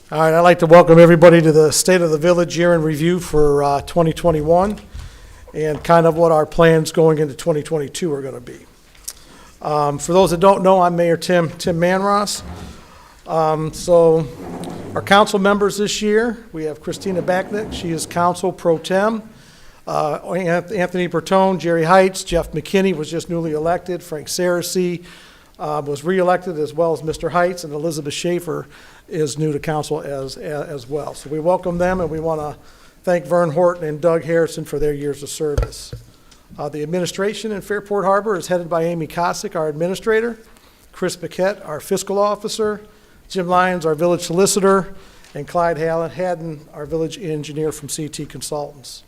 All right, I'd like to welcome everybody to the State of the Village Year in Review for 2021 and kind of what our plans going into 2022 are going to be. For those that don't know, I'm Mayor Tim Manross. So our council members this year, we have Christina Backnick. She is council pro tem. Anthony Bertone, Jerry Heights, Jeff McKinney was just newly elected. Frank Saracey was re-elected, as well as Mr. Heights, and Elizabeth Schaefer is new to council as well. So we welcome them, and we want to thank Vern Horton and Doug Harrison for their years of service. The administration in Fairport Harbor is headed by Amy Kosick, our administrator, Chris Paquette, our fiscal officer, Jim Lyons, our village solicitor, and Clyde Haddon, our village engineer from CT Consultants.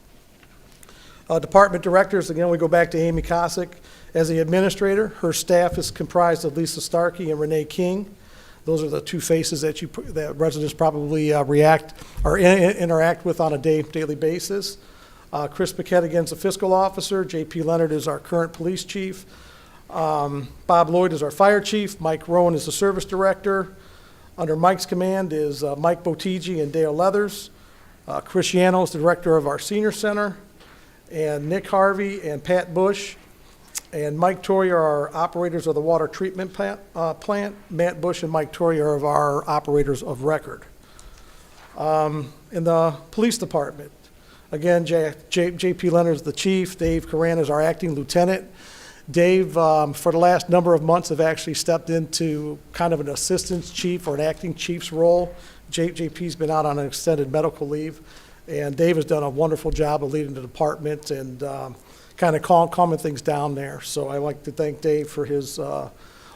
Department directors, again, we go back to Amy Kosick as the administrator. Her staff is comprised of Lisa Starkey and Renee King. Those are the two faces that residents probably interact with on a daily basis. Chris Paquette, again, is the fiscal officer. J.P. Leonard is our current police chief. Bob Lloyd is our fire chief. Mike Rowan is the service director. Under Mike's command is Mike Botigi and Dale Leathers. Chris Yano is the director of our senior center. And Nick Harvey and Pat Bush and Mike Torrey are our operators of the water treatment plant. Matt Bush and Mike Torrey are of our operators of record. In the police department, again, J.P. Leonard is the chief. Dave Coran is our acting lieutenant. Dave, for the last number of months, have actually stepped into kind of an assistant chief or an acting chief's role. JP's been out on an extended medical leave. And Dave has done a wonderful job of leading the department and kind of calming things down there. So I'd like to thank Dave for his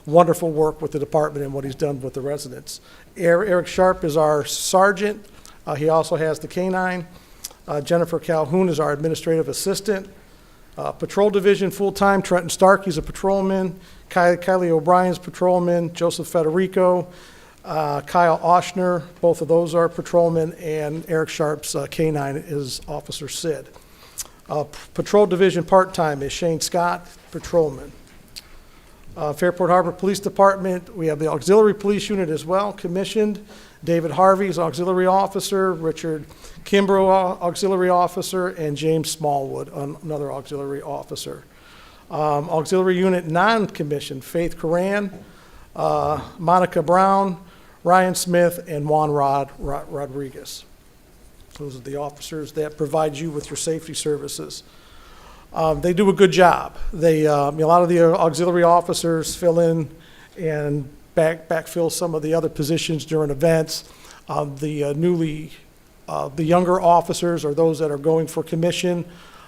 wonderful work with the department and what he's done with the residents. Eric Sharp is our sergeant. He also has the K-9. Jennifer Calhoun is our administrative assistant. Patrol division full-time, Trenton Starkey's a patrolman. Kylie O'Brien's patrolman. Joseph Federico. Kyle Oshner, both of those are patrolmen, and Eric Sharp's K-9 is Officer Sid. Patrol Division part-time is Shane Scott, patrolman. Fairport Harbor Police Department, we have the Auxiliary Police Unit as well, commissioned. David Harvey is Auxiliary Officer, Richard Kimbrough, Auxiliary Officer, and James Smallwood, another Auxiliary Officer. Auxiliary Unit non-commissioned, Faith Coran, Monica Brown, Ryan Smith, and Juan Rodriguez. Those are the officers that provide you with your safety services. They do a good job. They, a lot of the auxiliary officers fill in and backfill some of the other positions during events. The younger officers are those that are going for commission,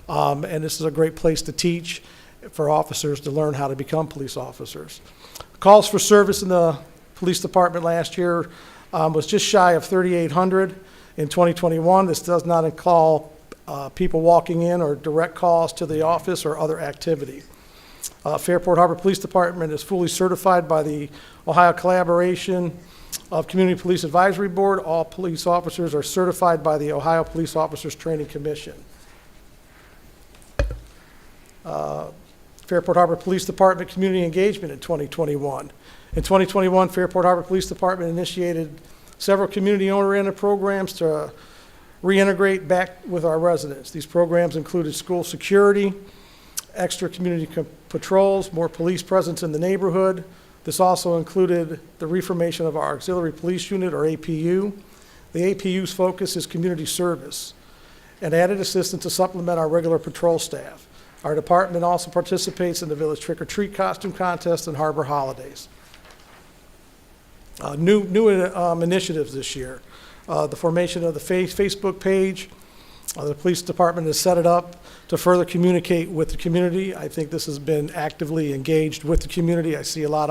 and this is a great place to teach for officers to learn how to become police officers. Calls for service in the police department last year was just shy of 3,800 in 2021. This does not include people walking in or direct calls to the office or other activity. Fairport Harbor Police Department is fully certified by the Ohio Collaboration of Community Police Advisory Board. All police officers are certified by the Ohio Police Officers Training Commission. Fairport Harbor Police Department community engagement in 2021. In 2021, Fairport Harbor Police Department initiated several community-oriented programs to reintegrate back with our residents. These programs included school security, extra community patrols, more police presence in the neighborhood. This also included the reformation of our Auxiliary Police Unit, or APU. The APU's focus is community service and added assistance to supplement our regular patrol staff. Our department also participates in the Village Trick-or-Treat costume contest and Harbor holidays. New initiatives this year. The formation of the Facebook page. The police department has set it up to further communicate with the community. I think this has been actively engaged with the community. I see a lot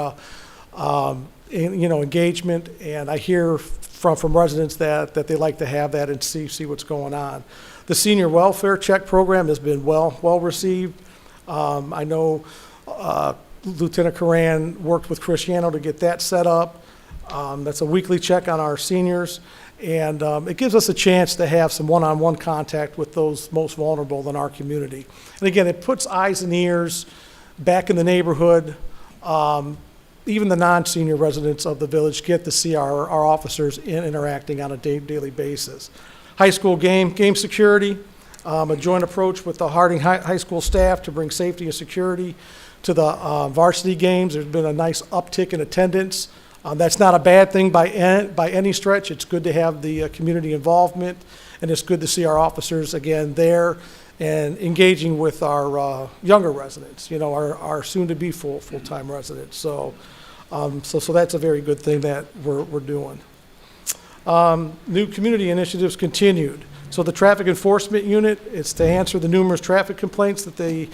of engagement, and I hear from residents that they like to have that and see what's going on. The senior welfare check program has been well received. I know Lieutenant Coran worked with Chris Yano to get that set up. That's a weekly check on our seniors, and it gives us a chance to have some one-on-one contact with those most vulnerable in our community. And again, it puts eyes and ears back in the neighborhood, even the non-senior residents of the village get to see our officers interacting on a daily basis. High school game security, a joint approach with the Harding High School staff to bring safety and security to the varsity games. There's been a nice uptick in attendance. That's not a bad thing by any stretch. It's good to have the community involvement, and it's good to see our officers again there and engaging with our younger residents, you know, our soon-to-be full-time residents. So that's a very good thing that we're doing. New community initiatives continued. So the traffic enforcement unit, it's to answer the numerous traffic complaints that the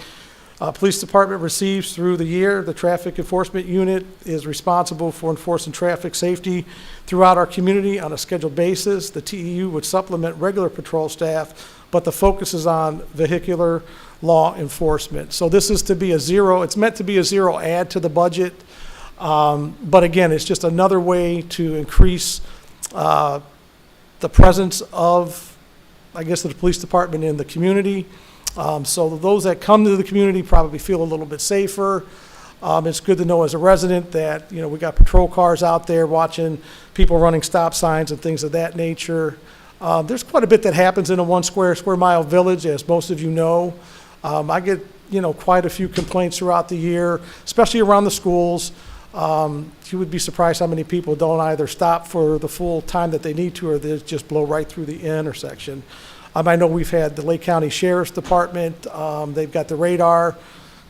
police department receives through the year. The traffic enforcement unit is responsible for enforcing traffic safety throughout our community on a scheduled basis. The TEU would supplement regular patrol staff, but the focus is on vehicular law enforcement. So this is to be it's meant to be a zero add to the budget. But again, it's just another way to increase the presence of, I guess, the police department in the community. So those that come to the community probably feel a little bit safer. It's good to know as a resident that, you know, we got patrol cars out there watching people running stop signs and things of that nature. There's quite a bit that happens in a 1 square mile village, as most of you know. I get, you know, quite a few complaints throughout the year, especially around the schools. You would be surprised how many people don't either stop for the full time that they need to, or they just blow right through the intersection. I know we've had the Lake County Sheriff's Department. They've got the radar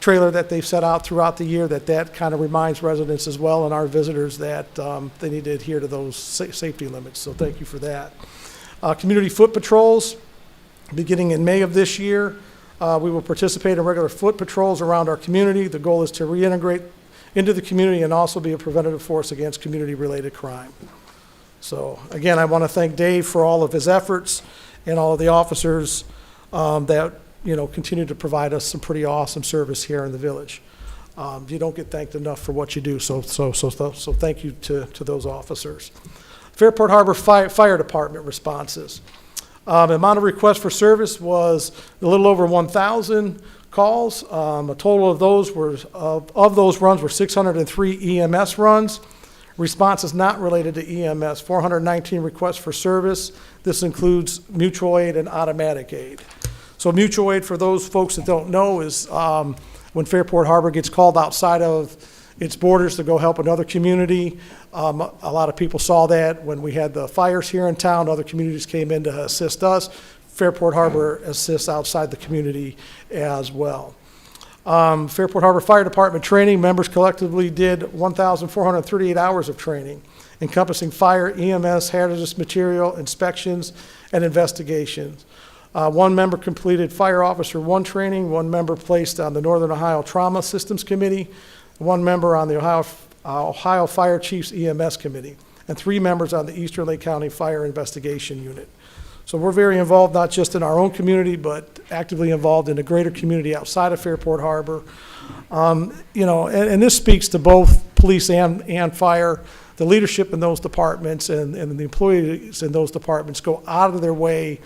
trailer that they've set out throughout the year that kind of reminds residents as well and our visitors that they need to adhere to those safety limits. So thank you for that. Community foot patrols, beginning in May of this year, we will participate in regular foot patrols around our community. The goal is to reintegrate into the community and also be a preventative force against community-related crime. So again, I want to thank Dave for all of his efforts and all of the officers that, you know, continue to provide us some pretty awesome service here in the village. You don't get thanked enough for what you do, so thank you to those officers. Fairport Harbor Fire Department responses. The amount of requests for service was a little over 1,000 calls. A total of those runs were 603 EMS runs. Responses not related to EMS, 419 requests for service. This includes mutual aid and automatic aid. So mutual aid, for those folks that don't know, is when Fairport Harbor gets called outside of its borders to go help another community. A lot of people saw that when we had the fires here in town. Other communities came in to assist us. Fairport Harbor assists outside the community as well. Fairport Harbor Fire Department training, members collectively did 1,438 hours of training, encompassing fire, EMS, hazardous material, inspections, and investigations. One member completed Fire Officer 1 training, one member placed on the Northern Ohio Trauma Systems Committee, one member on the Ohio Fire Chiefs EMS Committee, and 3 members on the Eastern Lake County Fire Investigation Unit. So we're very involved, not just in our own community, but actively involved in a greater community outside of Fairport Harbor. You know, and this speaks to both police and fire. The leadership in those departments and the employees in those departments go out of their way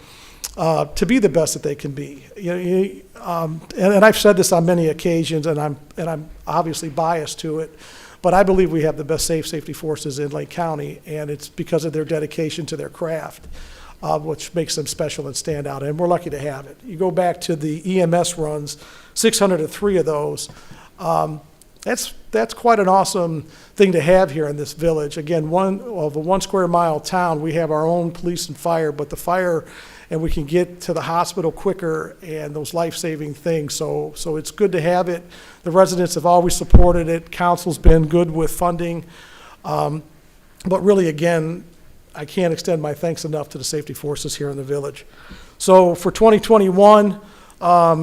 to be the best that they can be. And I've said this on many occasions, and I'm obviously biased to it, but I believe we have the best safety forces in Lake County, and it's because of their dedication to their craft, which makes them special and stand out, and we're lucky to have it. You go back to the EMS runs, 603 of those. That's quite an awesome thing to have here in this village. Again, of a 1 square mile town, we have our own police and fire, but the fire, and we can get to the hospital quicker and those life-saving things. So it's good to have it. The residents have always supported it. Council's been good with funding. But really, again, I can't extend my thanks enough to the safety forces here in the village. So for 2021,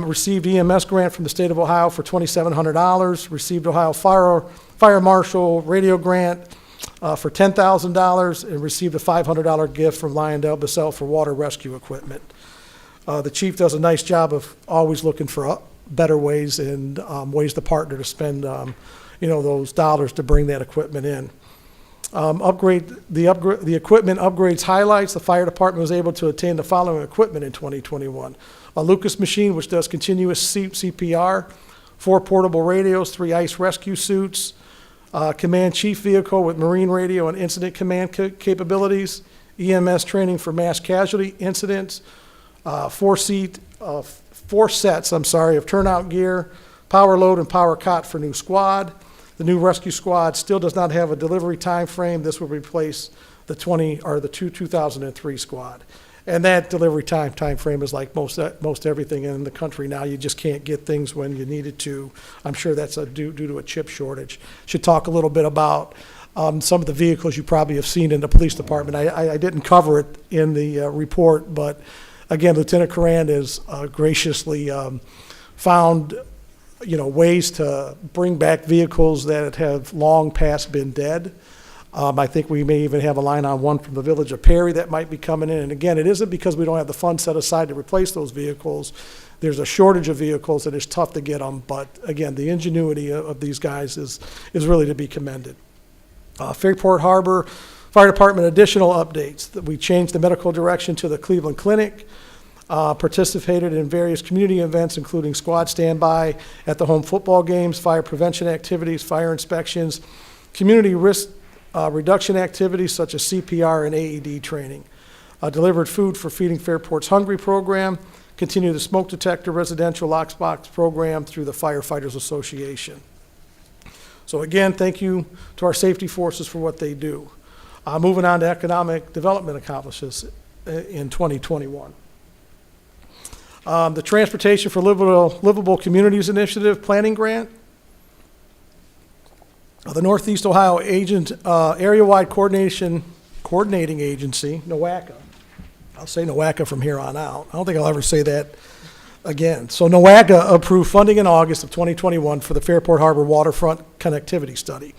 received EMS grant from the state of Ohio for $2,700, received Ohio Fire Marshal radio grant for $10,000, and received a $500 gift from LyondellBasell for water rescue equipment. The chief does a nice job of always looking for better ways and ways to partner to spend those dollars to bring that equipment in. The equipment upgrades highlights. The fire department was able to attain the following equipment in 2021. A Lucas machine, which does continuous CPR, 4 portable radios, 3 ice rescue suits, command chief vehicle with marine radio and incident command capabilities, EMS training for mass casualty incidents, four sets of turnout gear, power load and power cot for new squad. The new rescue squad still does not have a delivery time frame. This will replace the 2003 squad. And that delivery time frame is like most everything in the country now. You just can't get things when you need it to. I'm sure that's due to a chip shortage. Should talk a little bit about some of the vehicles you probably have seen in the police department. I didn't cover it in the report, but again, Lieutenant Coran has graciously found ways to bring back vehicles that have long past been dead. I think we may even have a line on one from the village of Perry that might be coming in. And again, it isn't because we don't have the funds set aside to replace those vehicles. There's a shortage of vehicles and it's tough to get them. But again, the ingenuity of these guys is really to be commended. Fairport Harbor Fire Department additional updates. We changed the medical direction to the Cleveland Clinic. Participated in various community events, including squad standby at the home football games, fire prevention activities, fire inspections, community risk reduction activities such as CPR and AED training. Delivered food for Feeding Fairport's Hungry program. Continue the smoke detector residential lockbox program through the Firefighters Association. So again, thank you to our safety forces for what they do. Moving on to economic development accomplishments in 2021. The Transportation for Livable Communities Initiative Planning Grant. The Northeast Ohio Area-Wide Coordinating Agency, NOACA. I'll say NOACA from here on out. I don't think I'll ever say that again. So NOACA approved funding in August of 2021 for the Fairport Harbor Waterfront Connectivity Study.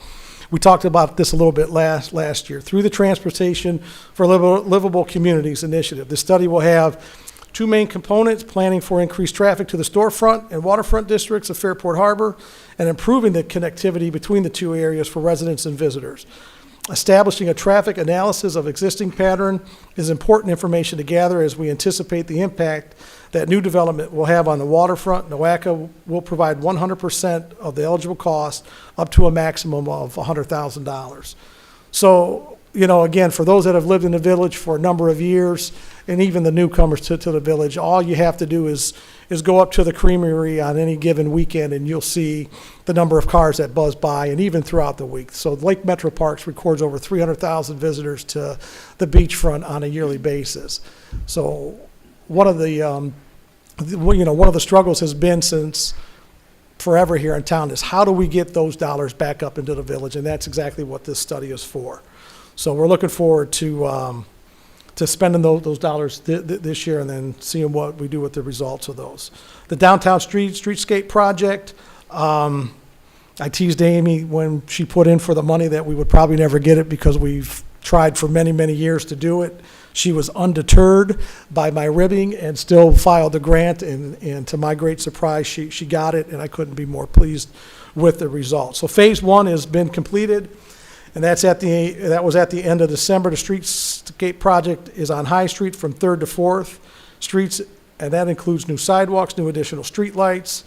We talked about this a little bit last year. Through the Transportation for Livable Communities Initiative, the study will have two main components: planning for increased traffic to the storefront and waterfront districts of Fairport Harbor, and improving the connectivity between the two areas for residents and visitors. Establishing a traffic analysis of existing pattern is important information to gather as we anticipate the impact that new development will have on the waterfront. NOACA will provide 100% of the eligible cost up to a maximum of $100,000. So, again, for those that have lived in the village for a number of years, and even the newcomers to the village, all you have to do is go up to the creamery on any given weekend and you'll see the number of cars that buzz by, and even throughout the week. So Lake Metro Parks records over 300,000 visitors to the beachfront on a yearly basis. So one of the struggles has been since forever here in town is how do we get those dollars back up into the village, and that's exactly what this study is for. So we're looking forward to spending those dollars this year and then seeing what we do with the results of those. The Downtown Streetscape Project, I teased Amy when she put in for the money that we would probably never get it because we've tried for many, many years to do it. She was undeterred by my ribbing and still filed the grant, and to my great surprise, she got it, and I couldn't be more pleased with the results. So phase one has been completed. And that was at the end of December. The Streetscape project is on High Street from 3rd to 4th Streets, and that includes new sidewalks, new additional street lights,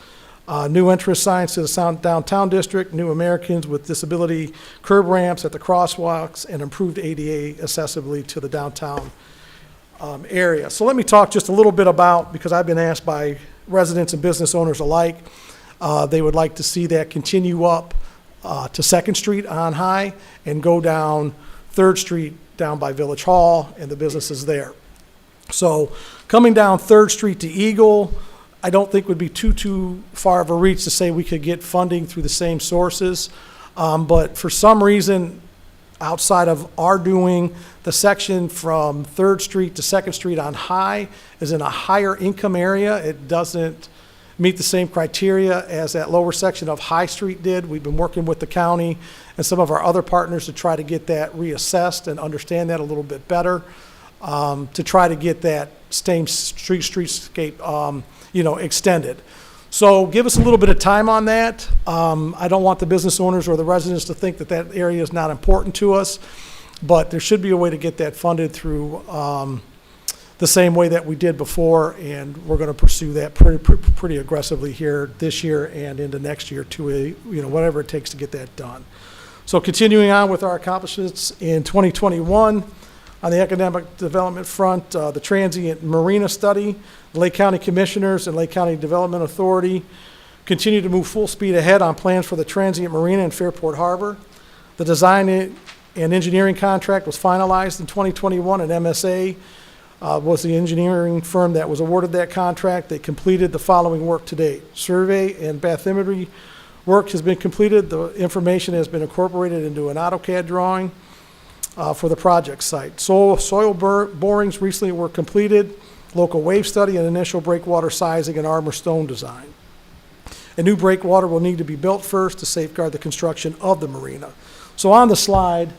new entrance signs to the downtown district, new Americans with Disability curb ramps at the crosswalks, and improved ADA accessibility to the downtown area. So let me talk just a little bit about, because I've been asked by residents and business owners alike, they would like to see that continue up to 2nd Street on High and go down 3rd Street down by Village Hall and the businesses there. So coming down 3rd Street to Eagle, I don't think would be too far of a reach to say we could get funding through the same sources. But for some reason, outside of our doing, the section from 3rd Street to 2nd Street on High is in a higher income area. It doesn't meet the same criteria as that lower section of High Street did. We've been working with the county and some of our other partners to try to get that reassessed and understand that a little bit better, to try to get that same streetscape, extended. So give us a little bit of time on that. I don't want the business owners or the residents to think that that area is not important to us, but there should be a way to get that funded through the same way that we did before, and we're going to pursue that pretty aggressively here this year and into next year to whatever it takes to get that done. So continuing on with our accomplishments in 2021, on the economic development front, the transient marina study, the Lake County Commissioners and Lake County Development Authority continue to move full speed ahead on plans for the transient marina in Fairport Harbor. The design and engineering contract was finalized in 2021, and MSA was the engineering firm that was awarded that contract. They completed the following work to date. Survey and bathymetry work has been completed. The information has been incorporated into an AutoCAD drawing for the project site. Soil borings recently were completed, local wave study and initial breakwater sizing and armor stone design. A new breakwater will need to be built first to safeguard the construction of the marina. So on the slide,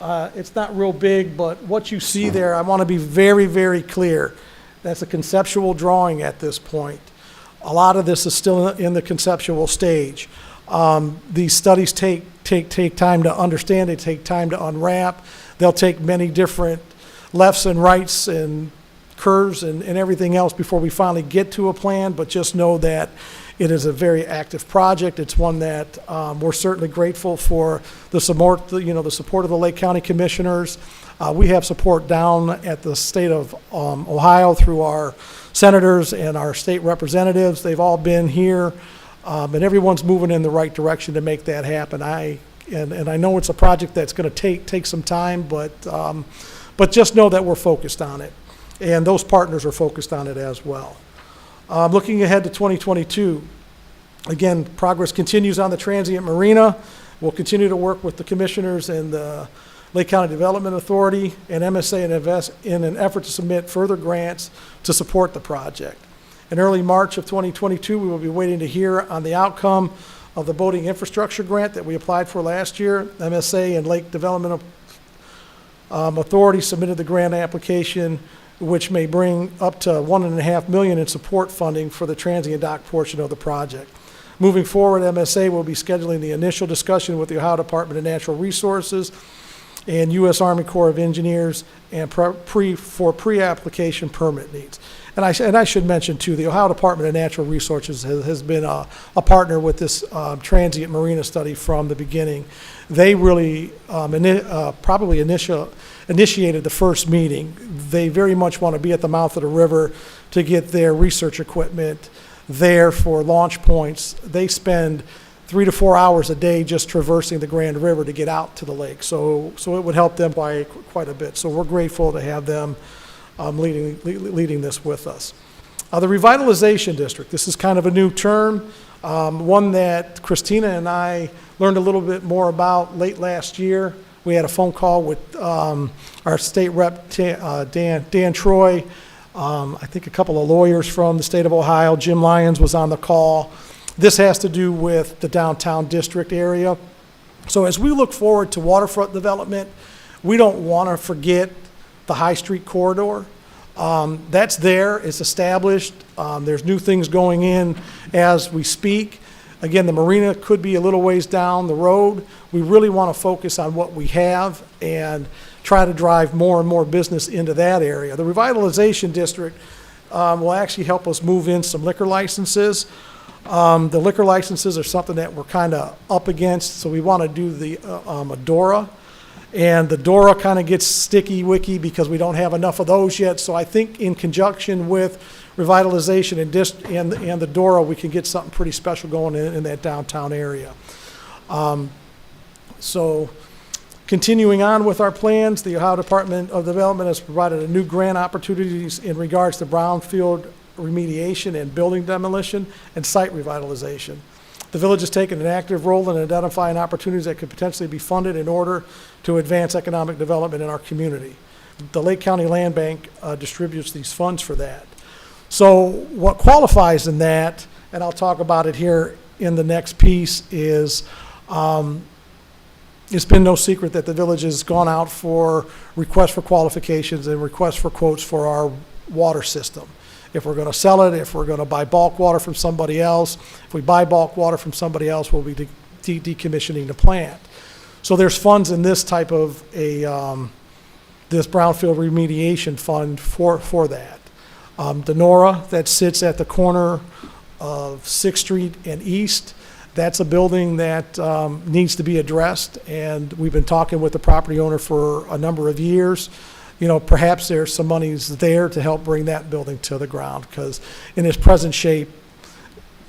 it's not real big, but what you see there, I want to be very, very clear. That's a conceptual drawing at this point. A lot of this is still in the conceptual stage. These studies take time to understand, they take time to unwrap. They'll take many different lefts and rights and curves and everything else before we finally get to a plan, but just know that it is a very active project. It's one that we're certainly grateful for the support, the support of the Lake County Commissioners. We have support down at the state of Ohio through our senators and our state representatives. They've all been here, and everyone's moving in the right direction to make that happen. And I know it's a project that's going to take some time, but just know that we're focused on it, and those partners are focused on it as well. Looking ahead to 2022, again, progress continues on the transient marina. We'll continue to work with the commissioners and the Lake County Development Authority and MSA and invest in an effort to submit further grants to support the project. In early March of 2022, we will be waiting to hear on the outcome of the boating infrastructure grant that we applied for last year. MSA and Lake Development Authority submitted the grant application, which may bring up to $1.5 million in support funding for the transient dock portion of the project. Moving forward, MSA will be scheduling the initial discussion with the Ohio Department of Natural Resources and U.S. Army Corps of Engineers and for pre-application permit needs. And I should mention too, the Ohio Department of Natural Resources has been a partner with this transient marina study from the beginning. They really probably initiated the first meeting. They very much want to be at the mouth of the river to get their research equipment there for launch points. They spend 3 to 4 hours a day just traversing the Grand River to get out to the lake. So it would help them by quite a bit. So we're grateful to have them leading this with us. The revitalization district, this is kind of a new term, one that Christina and I learned a little bit more about late last year. We had a phone call with our state rep, Dan Troy, I think a couple of lawyers from the state of Ohio. Jim Lyons was on the call. This has to do with the downtown district area. So as we look forward to waterfront development, we don't want to forget the High Street corridor. That's there, it's established. There's new things going in as we speak. Again, the marina could be a little ways down the road. We really want to focus on what we have and try to drive more and more business into that area. The revitalization district will actually help us move in some liquor licenses. The liquor licenses are something that we're kind of up against, so we want to do the Adora. And the DORA kind of gets sticky-wicky because we don't have enough of those yet. So I think in conjunction with revitalization and the DORA, we can get something pretty special going in that downtown area. So continuing on with our plans, the Ohio Department of Development has provided a new grant opportunities in regards to brownfield remediation and building demolition and site revitalization. The village has taken an active role in identifying opportunities that could potentially be funded in order to advance economic development in our community. The Lake County Land Bank distributes these funds for that. So what qualifies in that, and I'll talk about it here in the next piece, is it's been no secret that the village has gone out for requests for qualifications and requests for quotes for our water system. If we're going to sell it, if we're going to buy bulk water from somebody else. If we buy bulk water from somebody else, we'll be decommissioning the plant. So there's funds in this type of this brownfield remediation fund for that. The NORA that sits at the corner of 6th Street and East, that's a building that needs to be addressed, and we've been talking with the property owner for a number of years. You know, perhaps there's some monies there to help bring that building to the ground, because in its present shape,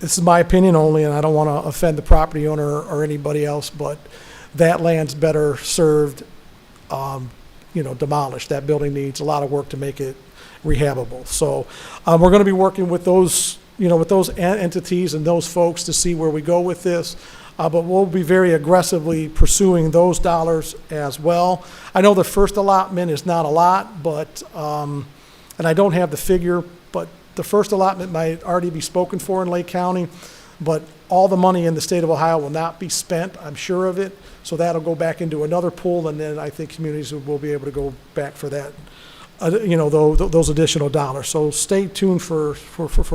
this is my opinion only, and I don't want to offend the property owner or anybody else, but that land's better served, you know, demolished. That building needs a lot of work to make it rehabable. So we're going to be working with those, you know, with those entities and those folks to see where we go with this. But we'll be very aggressively pursuing those dollars as well. I know the first allotment is not a lot, but, and I don't have the figure, but the first allotment might already be spoken for in Lake County, but all the money in the state of Ohio will not be spent, I'm sure of it. So that'll go back into another pool, and then I think communities will be able to go back for that, you know, those additional dollars. So stay tuned for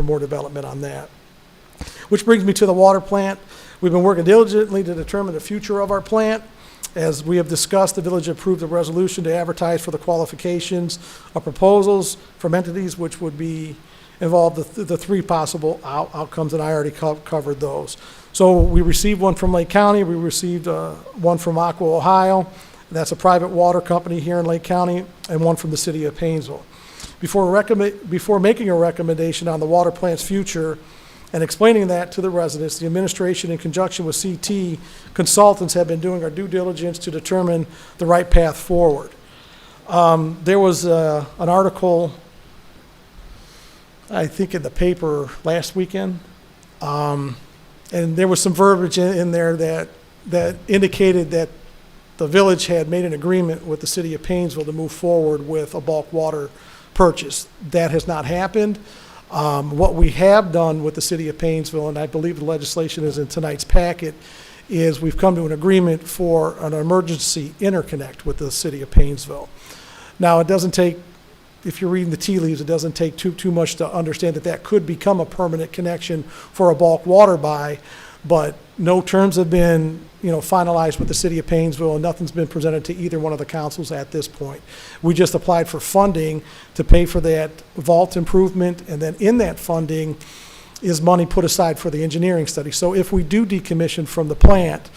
more development on that. Which brings me to the water plant. We've been working diligently to determine the future of our plant. As we have discussed, the village approved a resolution to advertise for the qualifications of proposals from entities which would be involved the three possible outcomes, and I already covered those. So we received one from Lake County, we received one from Aqua Ohio, that's a private water company here in Lake County, and one from the city of Painesville. Before making a recommendation on the water plant's future and explaining that to the residents, the administration in conjunction with CT consultants have been doing our due diligence to determine the right path forward. There was an article, I think, in the paper last weekend, and there was some verbiage in there that indicated that the village had made an agreement with the city of Painesville to move forward with a bulk water purchase. That has not happened. What we have done with the city of Painesville, and I believe the legislation is in tonight's packet, is we've come to an agreement for an emergency interconnect with the city of Painesville. Now, it doesn't take, if you're reading the tea leaves, it doesn't take too much to understand that could become a permanent connection for a bulk water buy, but no terms have been, you know, finalized with the city of Painesville, and nothing's been presented to either one of the councils at this point. We just applied for funding to pay for that vault improvement, and then in that funding is money put aside for the engineering study. So if we do decommission from the plant,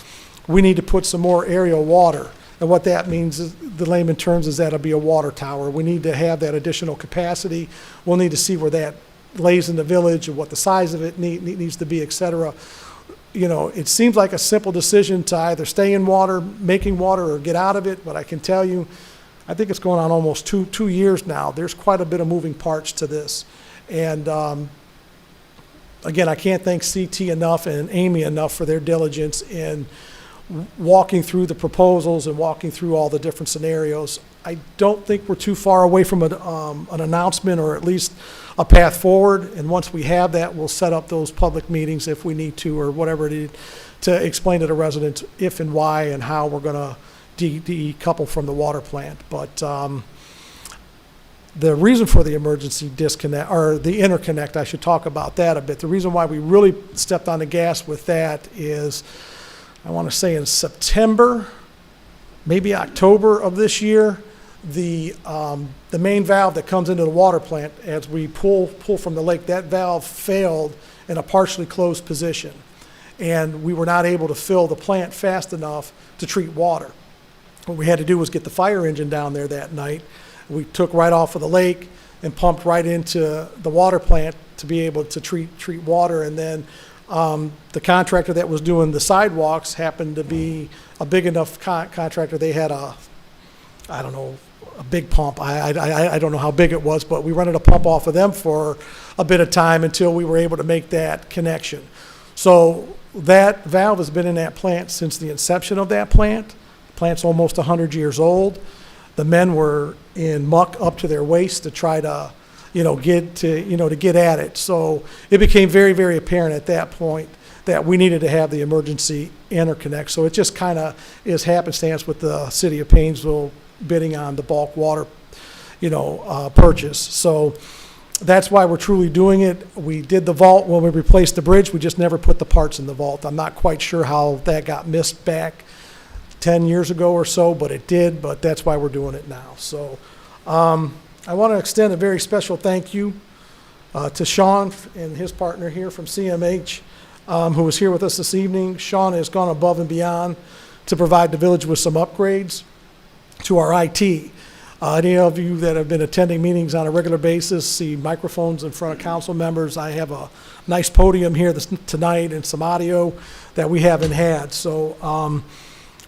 we need to put some more aerial water. And what that means is, the layman terms, is that'll be a water tower. We need to have that additional capacity. We'll need to see where that lays in the village and what the size of it needs to be, et cetera. You know, it seems like a simple decision to either stay in water, making water, or get out of it, but I can tell you, I think it's going on almost two years now. There's quite a bit of moving parts to this. And again, I can't thank CT enough and Amy enough for their diligence in walking through the proposals and walking through all the different scenarios. I don't think we're too far away from an announcement, or at least a path forward. And once we have that, we'll set up those public meetings if we need to, or whatever it is, to explain to the residents if and why and how we're going to decouple from the water plant. But the reason for the emergency disconnect, or the interconnect, I should talk about that a bit. The reason why we really stepped on the gas with that is, I want to say in September, maybe October of this year, the main valve that comes into the water plant, as we pull from the lake, that valve failed in a partially closed position, and we were not able to fill the plant fast enough to treat water. What we had to do was get the fire engine down there that night. We took right off of the lake and pumped right into the water plant to be able to treat water. And then the contractor that was doing the sidewalks happened to be a big enough contractor. They had a big pump. I don't know how big it was, but we rented a pump off of them for a bit of time until we were able to make that connection. So that valve has been in that plant since the inception of that plant. The plant's almost 100 years old. The men were in muck up to their waist to try to, get at it. So it became very, very apparent at that point that we needed to have the emergency interconnect. So it just kind of is happenstance with the city of Painesville bidding on the bulk water, purchase. So that's why we're truly doing it. We did the vault when we replaced the bridge. We just never put the parts in the vault. I'm not quite sure how that got missed back 10 years ago or so, but it did, but that's why we're doing it now. So I want to extend a very special thank you to Sean and his partner here from CMH. who is here with us this evening. Sean has gone above and beyond to provide the village with some upgrades to our IT. Any of you that have been attending meetings on a regular basis see microphones in front of council members. I have a nice podium here tonight and some audio that we haven't had. So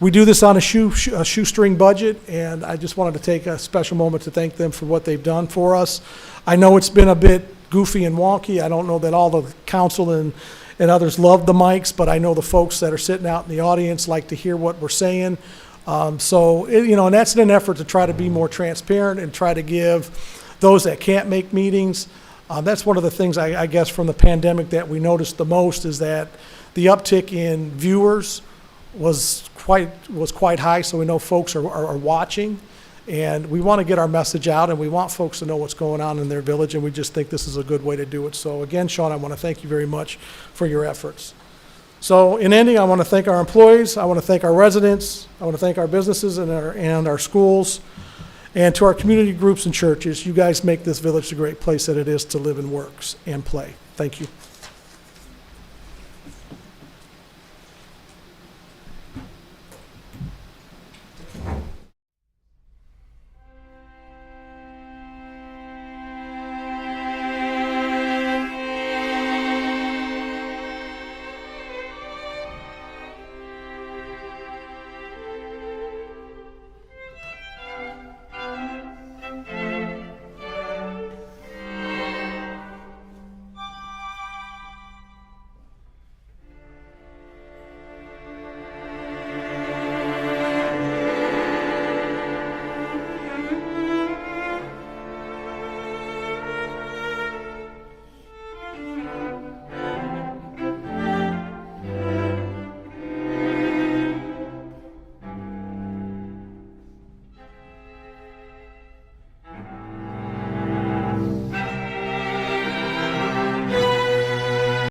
we do this on a shoestring budget, and I just wanted to take a special moment to thank them for what they've done for us. I know it's been a bit goofy and wonky. I don't know that all the council and others love the mics, but I know the folks that are sitting out in the audience like to hear what we're saying. And that's in an effort to try to be more transparent and try to give those that can't make meetings. That's one of the things I guess from the pandemic that we noticed the most is that the uptick in viewers was quite high. So we know folks are watching, and we want to get our message out, and we want folks to know what's going on in their village, and we just think this is a good way to do it. So again, Sean, I want to thank you very much for your efforts. So in ending, I want to thank our employees, I want to thank our residents, I want to thank our businesses and our schools, and to our community groups and churches. You guys make this village the great place that it is to live and work and play. Thank you.